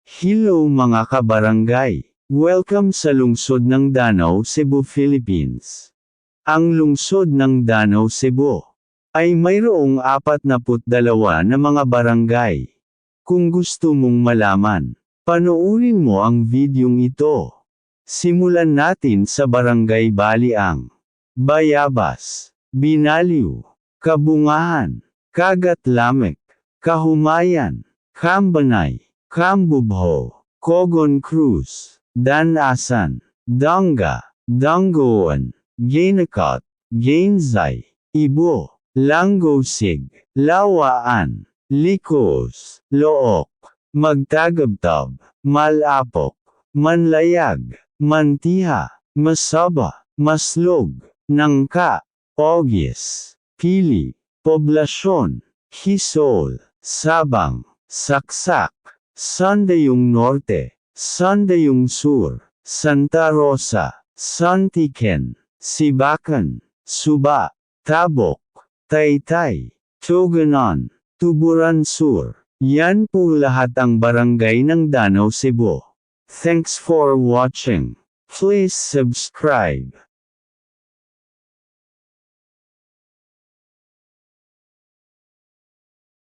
Hello mga kabarangay! Welcome sa lungsod ng Danau, Cebu, Philippines. Ang lungsod ng Danau, Cebu ay mayroong 42 na mga barangay. Kung gusto mong malaman, panoorin mo ang videong ito. Simulan natin sa Barangay Baliang, Bayabas, Binaliw, Kabungahan, Kagatlamek, Kahumayan, Kambanay, Kambubho, Cogon Cruz, Danasan, Danga, Dangoan, Gainakot, Gainzay, Ibo, Langosig, Lawaan, Likos, Look, Magtagabtab, Malapok, Manlayag, Mantiha, Masaba, Maslog, Nangka, Ogis, Pili, Poblasyon, Hisol, Sabang, Saksak, Sandayong Norte, Sandayong Sur, Santa Rosa, Santiken, Sibakan, Suba, Tabok, Taytay, Tuganon, Tuburan Sur. Yan po lahat ang barangay ng Danau, Cebu. Thanks for watching. Please subscribe.